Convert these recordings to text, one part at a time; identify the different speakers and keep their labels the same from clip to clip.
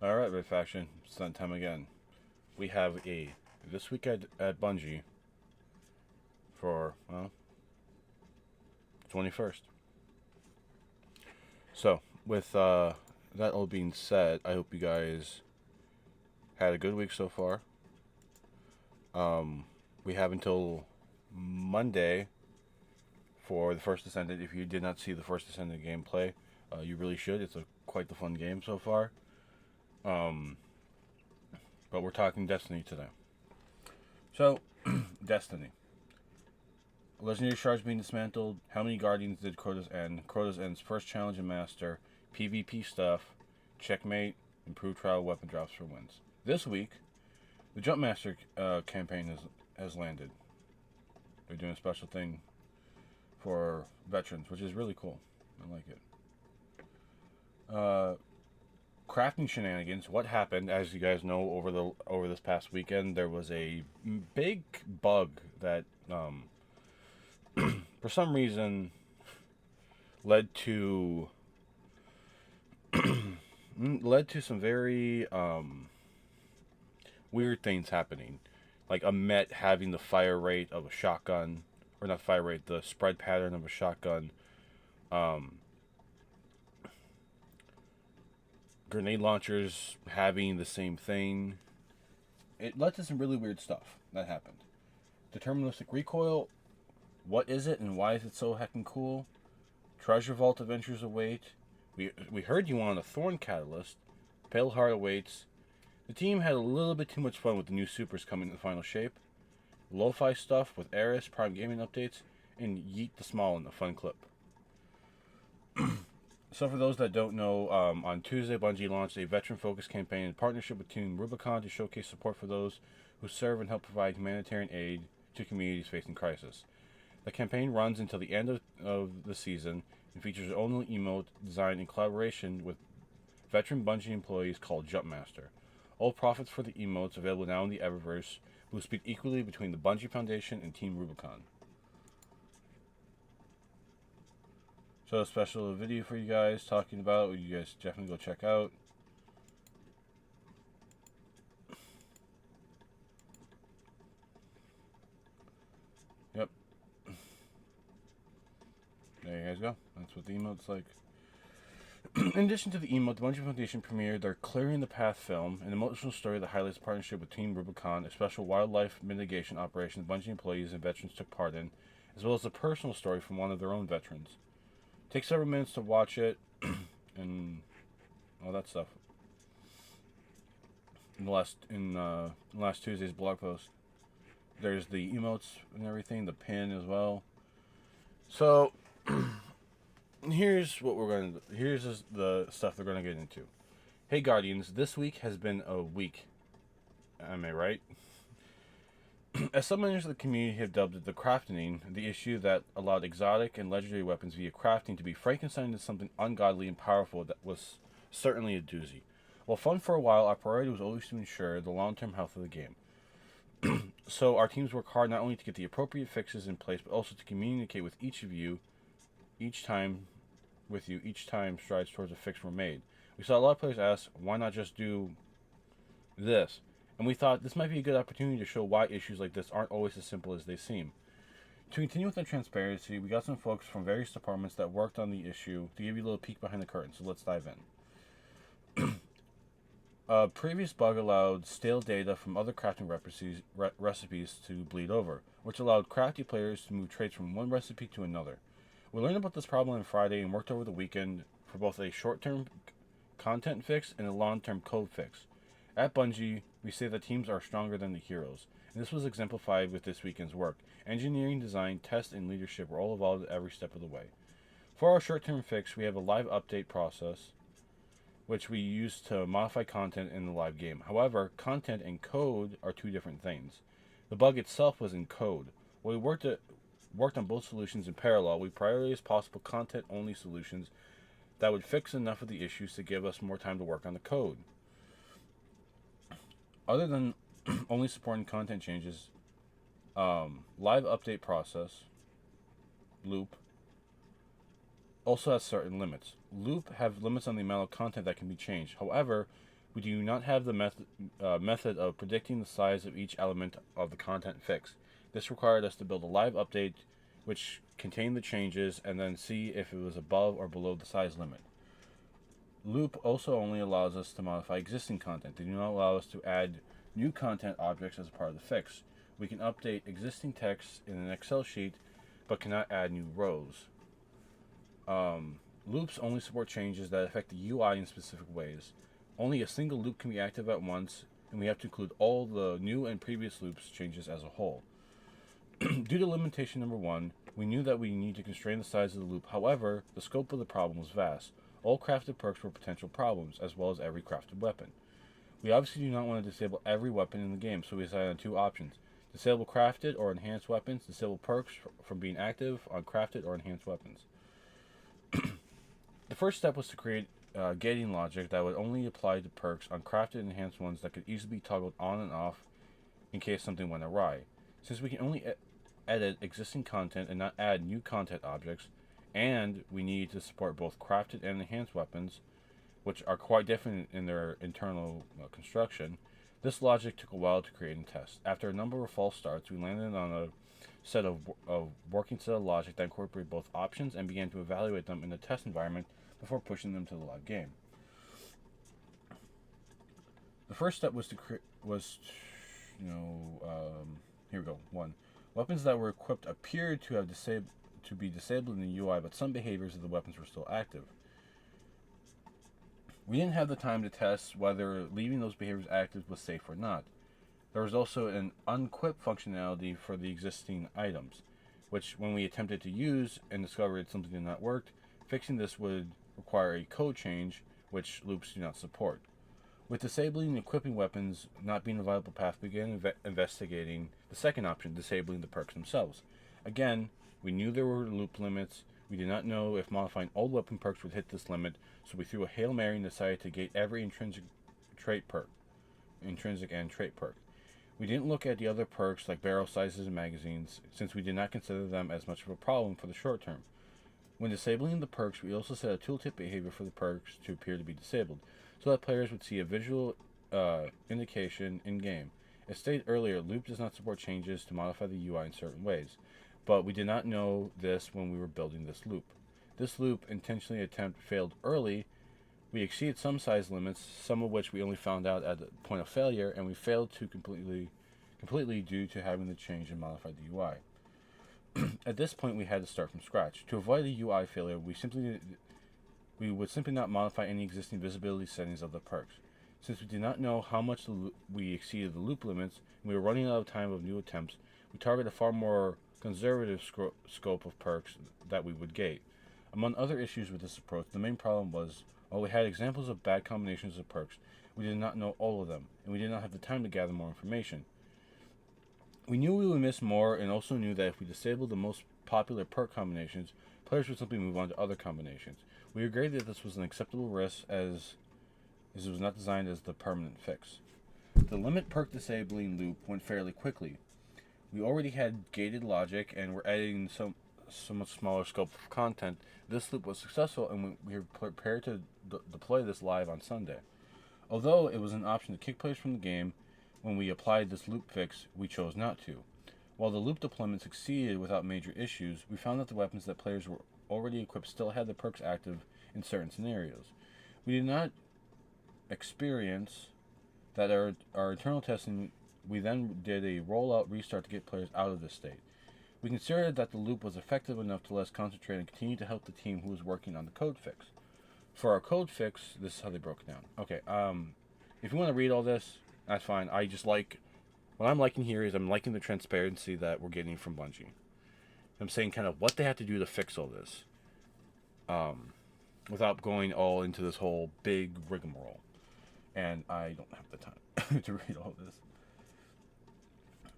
Speaker 1: Alright, Red Faction, it's that time again. We have this week at Bungie for, well, 21st. So, with that all being said, I hope you guys had a good week so far. We have until Monday for the First Descendant. If you did not see the First Descendant gameplay, you really should. It's quite the fun game so far. But we're talking Destiny today. So, Destiny. Legendary shards being dismantled. How many Guardians did Crota's end? Crota's end's first challenge and master. PvP stuff. Checkmate. Improved trial weapon drops for wins. This week, the Jumpmaster campaign has landed. They're doing a special thing for veterans, which is really cool. I like it. Crafting shenanigans. What happened? As you guys know, over this past weekend, there was a big bug that for some reason led to some very weird things happening, like a Met having the fire rate of a shotgun, or not fire rate, the spread pattern of a shotgun. Grenade launchers having the same thing. It led to some really weird stuff that happened. Deterministic recoil. What is it and why is it so heckin' cool? Treasure Vault adventures await. We heard you wanted a Thorn catalyst. Pale Heart awaits. The team had a little bit too much fun with the new supers coming in the final shape. Lo-fi stuff with Eris, Prime Gaming updates, and Yeet the Small in the fun clip. So for those that don't know, on Tuesday, Bungie launched a veteran-focused campaign in partnership with Team Rubicon to showcase support for those who serve and help provide humanitarian aid to communities facing crisis. The campaign runs until the end of the season and features its own emote designed in collaboration with veteran Bungie employees called Jumpmaster. All profits for the emotes available now in the Eververse will split equally between the Bungie Foundation and Team Rubicon. So a special video for you guys talking about what you guys definitely go check out. Yep. There you guys go. That's what the emote's like. In addition to the emote, the Bungie Foundation premiered their Clearing the Path film, an emotional story that highlights the partnership with Team Rubicon, a special wildlife mitigation operation Bungie employees and veterans took part in, as well as a personal story from one of their own veterans. Take several minutes to watch it, and all that stuff. In last Tuesday's blog post, there's the emotes and everything, the pin as well. So here's the stuff they're gonna get into. Hey Guardians, this week has been a week. Am I right? As some members of the community have dubbed it the crafting, the issue that allowed exotic and legendary weapons via crafting to be Frankenstein into something ungodly and powerful that was certainly a doozy. While fun for a while, our priority was always to ensure the long-term health of the game. So our teams work hard not only to get the appropriate fixes in place, but also to communicate with each of you each time strides towards a fix were made. We saw a lot of players ask, why not just do this? And we thought this might be a good opportunity to show why issues like this aren't always as simple as they seem. To continue with the transparency, we got some folks from various departments that worked on the issue to give you a little peek behind the curtain, so let's dive in. A previous bug allowed stale data from other crafting recipes to bleed over, which allowed crafty players to move traits from one recipe to another. We learned about this problem on Friday and worked over the weekend for both a short-term content fix and a long-term code fix. At Bungie, we say that teams are stronger than the heroes, and this was exemplified with this weekend's work. Engineering, design, test, and leadership were all involved every step of the way. For our short-term fix, we have a live update process, which we use to modify content in the live game. However, content and code are two different things. The bug itself was in code. While we worked on both solutions in parallel, we prioritized possible content-only solutions that would fix enough of the issues to give us more time to work on the code. Other than only supporting content changes, live update process, loop, also has certain limits. Loop have limits on the amount of content that can be changed. However, We do not have the method of predicting the size of each element of the content fix. This required us to build a live update which contained the changes and then see if it was above or below the size limit. Loop also only allows us to modify existing content. They do not allow us to add new content objects as a part of the fix. We can update existing text in an Excel sheet, but cannot add new rows. Loops only support changes that affect the UI in specific ways. Only a single loop can be active at once, and we have to include all the new and previous loops changes as a whole. Due to limitation number 1, we knew that we need to constrain the size of the loop. However, the scope of the problem was vast. All crafted perks were potential problems, as well as every crafted weapon. We obviously do not want to disable every weapon in the game, so we decided on 2 options. Disable crafted or enhanced weapons, disable perks from being active on crafted or enhanced weapons. The first step was to create gating logic that would only apply to perks on crafted and enhanced ones that could easily be toggled on and off in case something went awry. Since we can only edit existing content and not add new content objects, and we need to support both crafted and enhanced weapons, which are quite different in their internal construction, this logic took a while to create and test. After a number of false starts, we landed on a working set of logic that incorporated both options and began to evaluate them in the test environment before pushing them to the live game. The first step was here we go. 1. Weapons that were equipped appeared to have be disabled in the UI, but some behaviors of the weapons were still active. We didn't have the time to test whether leaving those behaviors active was safe or not. There was also an unequip functionality for the existing items, which when we attempted to use and discovered something did not work, fixing this would require a code change, which loops do not support. With disabling and equipping weapons not being a viable path, we began investigating the second option, disabling the perks themselves. Again, we knew there were loop limits. We did not know if modifying old weapon perks would hit this limit, so we threw a Hail Mary and decided to gate every intrinsic and trait perk. We didn't look at the other perks like barrel sizes and magazines, since we did not consider them as much of a problem for the short term. When disabling the perks, we also set a tooltip behavior for the perks to appear to be disabled, so that players would see a visual indication in-game. As stated earlier, Loop does not support changes to modify the UI in certain ways, but we did not know this when we were building this loop. This loop intentionally failed early. We exceeded some size limits, some of which we only found out at the point of failure, and we failed to completely due to having to change and modify the UI. At this point, we had to start from scratch. To avoid a UI failure, we would simply not modify any existing visibility settings of the perks. Since we did not know how much we exceeded the loop limits, and we were running out of time of new attempts, we targeted a far more conservative scope of perks that we would gate. Among other issues with this approach, the main problem was, while we had examples of bad combinations of perks, we did not know all of them, and we did not have the time to gather more information. We knew we would miss more, and also knew that if we disabled the most popular perk combinations, players would simply move on to other combinations. We agreed that this was an acceptable risk, as it was not designed as the permanent fix. The limit perk disabling loop went fairly quickly. We already had gated logic, and were adding so much smaller scope of content. This loop was successful, and we were prepared to deploy this live on Sunday. Although it was an option to kick players from the game, when we applied this loop fix, we chose not to. While the loop deployment succeeded without major issues, we found that the weapons that players were already equipped still had the perks active in certain scenarios. We did not experience that our internal testing. We then did a rollout restart to get players out of this state. We considered that the loop was effective enough to let us concentrate and continue to help the team who was working on the code fix. For our code fix, this is how they broke it down. Okay, if you want to read all this, that's fine. I just like, what I'm liking here is I'm liking the transparency that we're getting from Bungie. I'm saying kind of what they have to do to fix all this, without going all into this whole big rigmarole. And I don't have the time to read all this.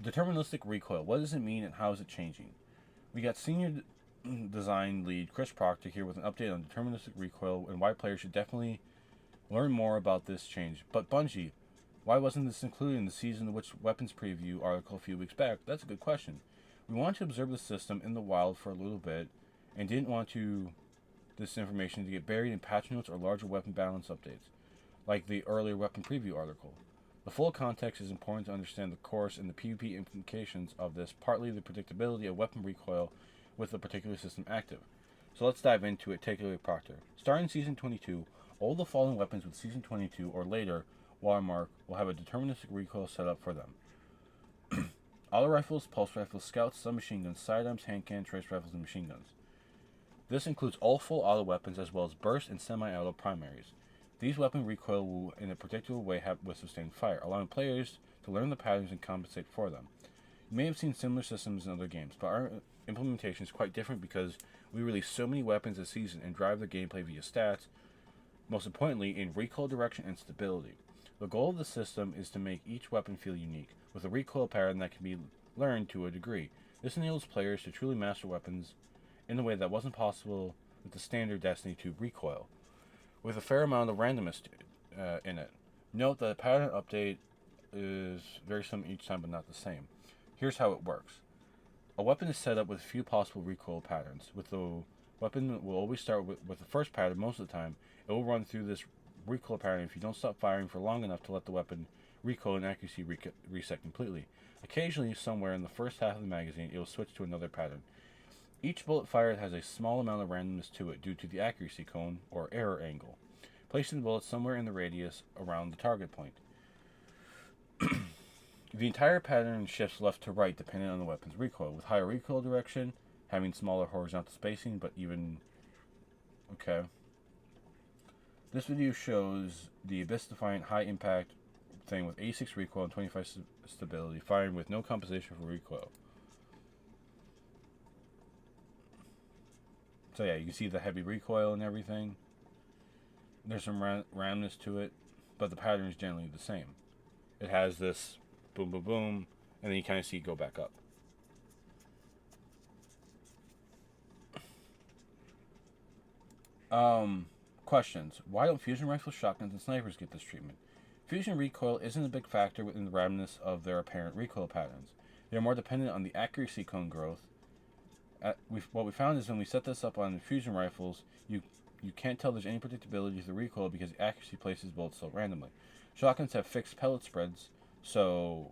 Speaker 1: Deterministic recoil. What does it mean and how is it changing? We got senior design lead Chris Proctor here with an update on deterministic recoil and why players should definitely learn more about this change. But Bungie, why wasn't this included in the Season of Which Weapons preview article a few weeks back? That's a good question. We wanted to observe the system in the wild for a little bit and didn't want this information to get buried in patch notes or larger weapon balance updates. like the earlier weapon preview article. The full context is important to understand the course and the PvP implications of this, partly the predictability of weapon recoil with the particular system active. So let's dive into it, take it away, Proctor. Starting Season 22, all the following weapons with Season 22 or later watermark will have a deterministic recoil set up for them. Auto rifles, pulse rifles, scouts, submachine guns, sidearms, hand cannons, trace rifles, and machine guns. This includes all full auto weapons as well as burst and semi-auto primaries. These weapon recoil will, in a predictable way, have with sustained fire, allowing players to learn the patterns and compensate for them. You may have seen similar systems in other games, but our implementation is quite different because we release so many weapons this season and drive the gameplay via stats, most importantly in recoil direction and stability. The goal of the system is to make each weapon feel unique, with a recoil pattern that can be learned to a degree. This enables players to truly master weapons in a way that wasn't possible with the standard Destiny 2 recoil, with a fair amount of randomness in it. Note that the pattern update is very similar each time but not the same. Here's how it works. A weapon is set up with a few possible recoil patterns. With the weapon will always start with the first pattern most of the time. It will run through this recoil pattern if you don't stop firing for long enough to let the weapon recoil and accuracy reset completely. Occasionally, somewhere in the first half of the magazine, it will switch to another pattern. Each bullet fired has a small amount of randomness to it due to the accuracy cone, or error angle, placing the bullet somewhere in the radius around the target point. The entire pattern shifts left to right depending on the weapon's recoil, with higher recoil direction, having smaller horizontal spacing, but even... Okay. This video shows the Abyss-defiant high-impact thing with 86 recoil and 25 stability, firing with no compensation for recoil. So yeah, you can see the heavy recoil and everything. There's some randomness to it, but the pattern is generally the same. It has this boom, boom, boom, and then you kind of see it go back up. Questions. Why don't fusion rifles, shotguns, and snipers get this treatment? Fusion recoil isn't a big factor within the randomness of their apparent recoil patterns. They are more dependent on the accuracy cone growth. What we found is when we set this up on fusion rifles, you can't tell there's any predictability to the recoil because the accuracy places bullets so randomly. Shotguns have fixed pellet spreads, so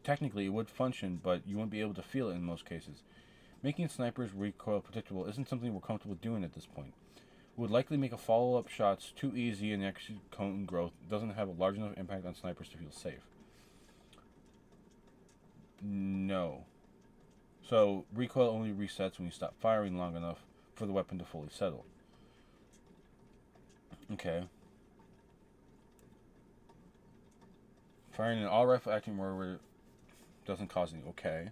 Speaker 1: technically it would function, but you won't be able to feel it in most cases. Making snipers recoil predictable isn't something we're comfortable doing at this point. It would likely make a follow-up shots too easy, and the accuracy cone growth doesn't have a large enough impact on snipers to feel safe. No. So, recoil only resets when you stop firing long enough for the weapon to fully settle. Okay. Firing an all-rifle acting murder doesn't cause any... Okay.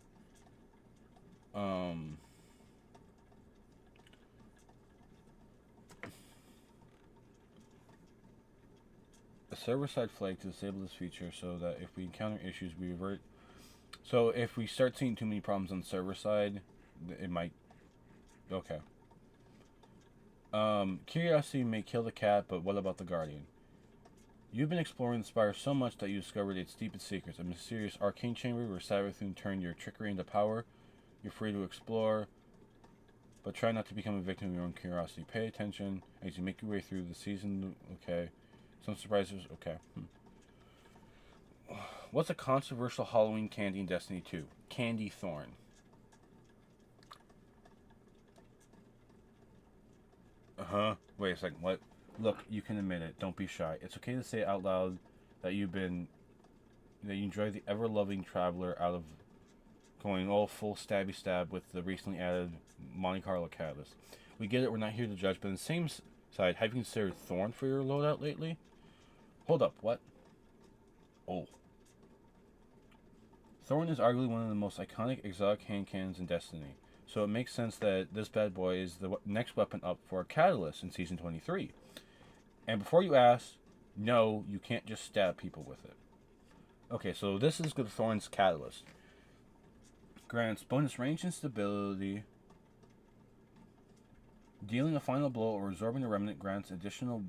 Speaker 1: A server-side flag to disable this feature so that if we encounter issues, we revert. So if we start seeing too many problems on the server side, it might... Okay. Curiosity may kill the cat, but what about the Guardian? You've been exploring the Spire so much that you discovered its deepest secrets, a mysterious arcane chamber where Savathun turned your trickery into power. You're free to explore, but try not to become a victim of your own curiosity. Pay attention as you make your way through the season. Okay. Some surprises. Okay. What's a controversial Halloween candy in Destiny 2? Candy thorn. Wait a second. What? Look, you can admit it. Don't be shy. It's okay to say out loud that you enjoy the ever-loving Traveler out of going all full stabby stab with the recently added Monte Carlo Catalyst. We get it. We're not here to judge, but on the same side, have you considered Thorn for your loadout lately? Hold up. What? Oh. Thorn is arguably one of the most iconic exotic hand cannons in Destiny, so it makes sense that this bad boy is the next weapon up for a Catalyst in Season 23. And before you ask, no, you can't just stab people with it. Okay, so this is the Thorn's Catalyst. Grants bonus range and stability. Dealing a final blow or absorbing a remnant grants additional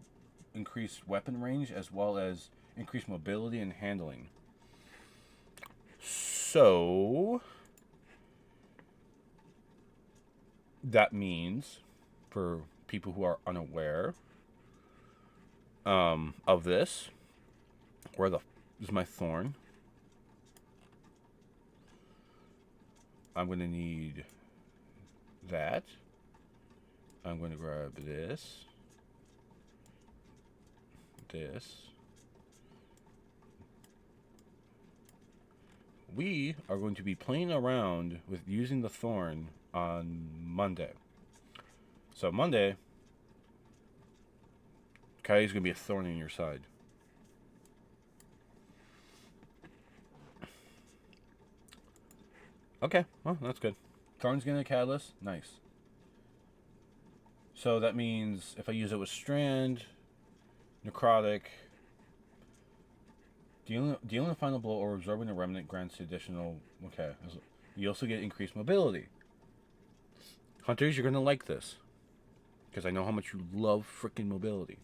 Speaker 1: increased weapon range as well as increased mobility and handling. So that means, for people who are unaware, of this. Where the is my thorn? I'm going to need that. I'm going to grab this. We are going to be playing around with using the thorn on Monday. So Monday, Coyote's going to be a thorn in your side. Okay, well, that's good. Thorn's getting a catalyst. Nice. So that means if I use it with Strand, Necrotic, dealing a final blow or absorbing a remnant grants additional. Okay. You also get increased mobility. Hunters, you're going to like this. Because I know how much you love freaking mobility.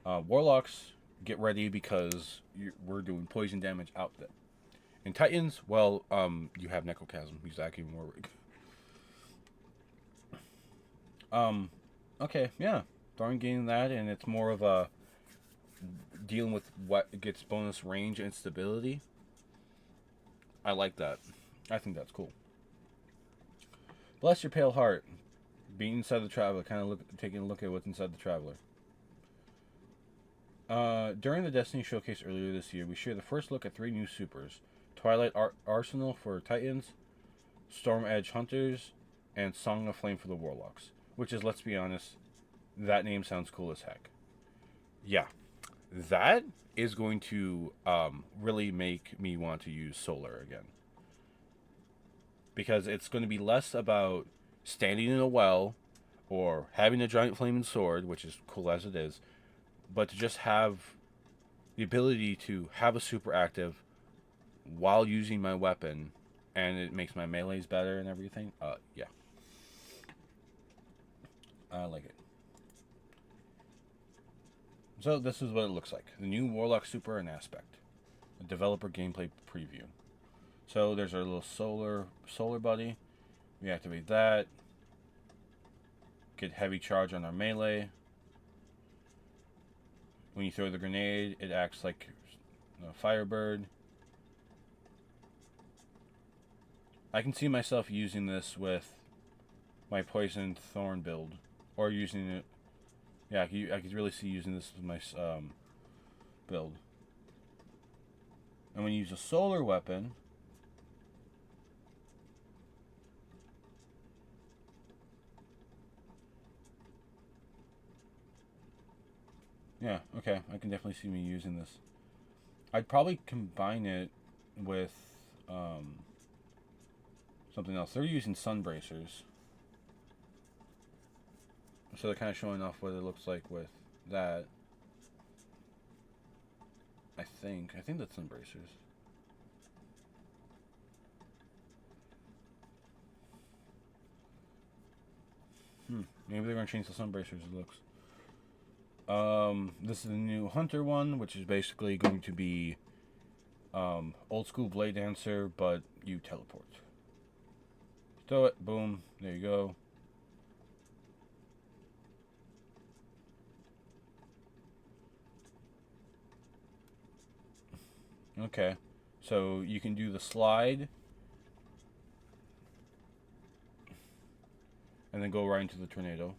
Speaker 1: Warlocks, get ready because we're doing poison damage out there. And Titans, well, you have Necrochasm. Use that even more. Okay, yeah. Thorn gaining that, and it's more of a dealing with what gets bonus range and stability. I like that. I think that's cool. Bless your pale heart. Being inside the Traveler, taking a look at what's inside the Traveler. During the Destiny Showcase earlier this year, we shared the first look at 3 new supers. Twilight Arsenal for Titans, Storm Edge Hunters, and Song of Flame for the Warlocks. Which is, let's be honest, that name sounds cool as heck. Yeah. That is going to really make me want to use Solar again. Because it's going to be less about standing in a well or having a giant flaming sword, which is cool as it is, but to just have the ability to have a super active while using my weapon, and it makes my melees better and everything. Yeah. I like it. So this is what it looks like. The new Warlock Super and Aspect. A developer gameplay preview. So there's our little solar buddy. We activate that. Get heavy charge on our melee. When you throw the grenade, it acts like a Firebird. I can see myself using this with my Poison Thorn build. Or using it... Yeah, I could really see using this with my build. And when you use a solar weapon... Yeah, okay. I can definitely see me using this. I'd probably combine it with something else. They're using sun bracers. So they're kind of showing off what it looks like with that. I think that's sun bracers. Maybe they're going to change the sun bracers looks. This is the new Hunter one, which is basically going to be old school Blade Dancer, but you teleport. Throw it, boom, there you go. Okay, so you can do the slide and then go right into the tornado.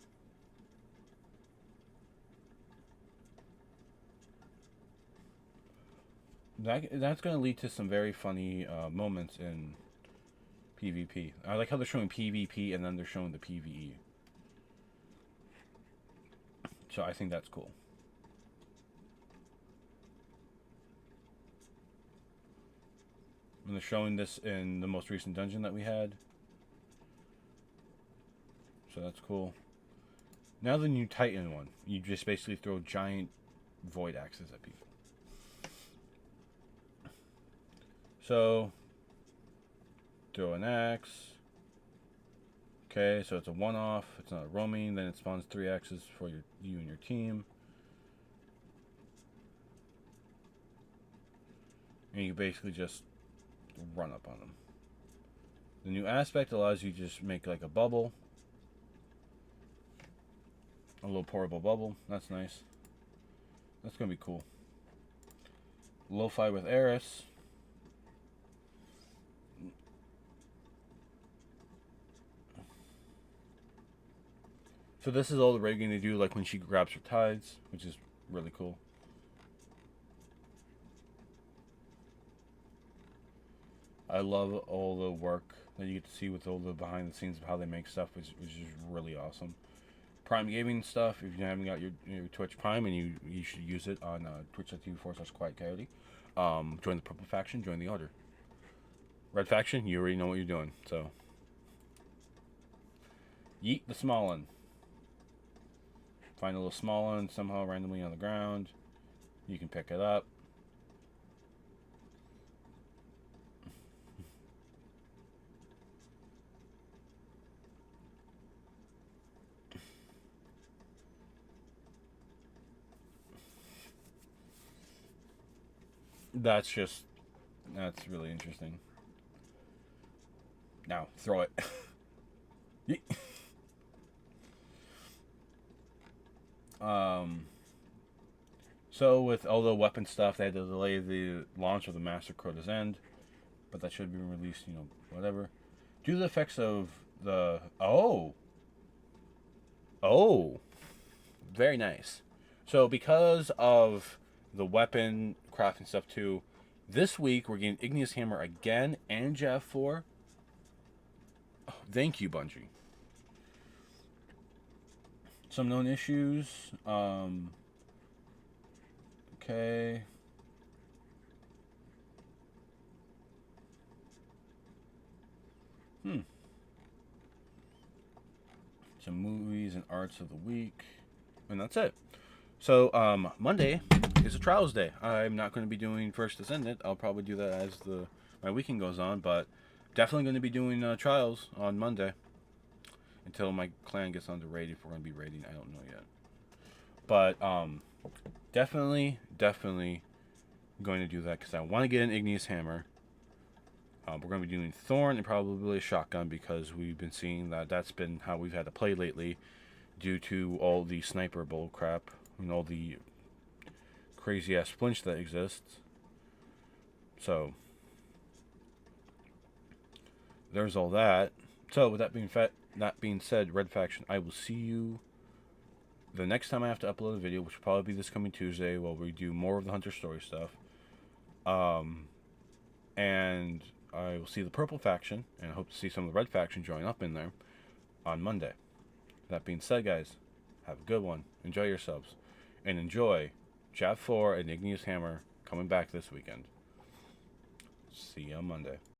Speaker 1: That's going to lead to some very funny moments in PvP. I like how they're showing PvP and then they're showing the PvE. So I think that's cool. And they're showing this in the most recent dungeon that we had. So that's cool. Now the new Titan one. You just basically throw giant void axes at people. So, throw an axe. Okay, so it's a one-off. It's not a roaming. Then it spawns 3 axes for you and your team. And you basically just run up on them. The new aspect allows you to just make like a bubble. A little pourable bubble. That's nice. That's gonna be cool. Lo-fi with Eris. So this is all the rigging they do, like when she grabs her tides, which is really cool. I love all the work that you get to see with all the behind the scenes of how they make stuff, which is really awesome. Prime Gaming stuff, if you haven't got your Twitch Prime, and you should use it on twitch.tv/quietcoyote. Join the Purple Faction, join the Order. Red Faction, you already know what you're doing, so. Yeet the small one. Find a little small one somehow randomly on the ground. You can pick it up. That's really interesting. Now, throw it. So with all the weapon stuff, they had to delay the launch of the Master Crota's End, but that should be released, whatever. Due to the effects of the... Oh! Very nice. So because of the weapon crafting stuff too, this week we're getting Igneous Hammer again and Jav 4. Oh, thank you, Bungie. Some known issues. Okay. Some movies and arts of the week. And that's it. So, Monday is a Trials Day. I'm not going to be doing First Descendant. I'll probably do that as my weekend goes on, but definitely going to be doing Trials on Monday. Until my clan gets on to raid. If we're going to be raiding, I don't know yet. But, definitely going to do that because I want to get an Igneous Hammer. We're going to be doing Thorn and probably a shotgun because we've been seeing that's been how we've had to play lately due to all the sniper bull crap and all the crazy ass flinch that exists. So there's all that. So with that being said, Red Faction, I will see you the next time I have to upload a video, which will probably be this coming Tuesday, while we do more of the Hunter Story stuff. And I will see the Purple Faction, and I hope to see some of the Red Faction join up in there on Monday. That being said, guys, have a good one. Enjoy yourselves. And enjoy Jav 4 and Igneous Hammer coming back this weekend. See you on Monday.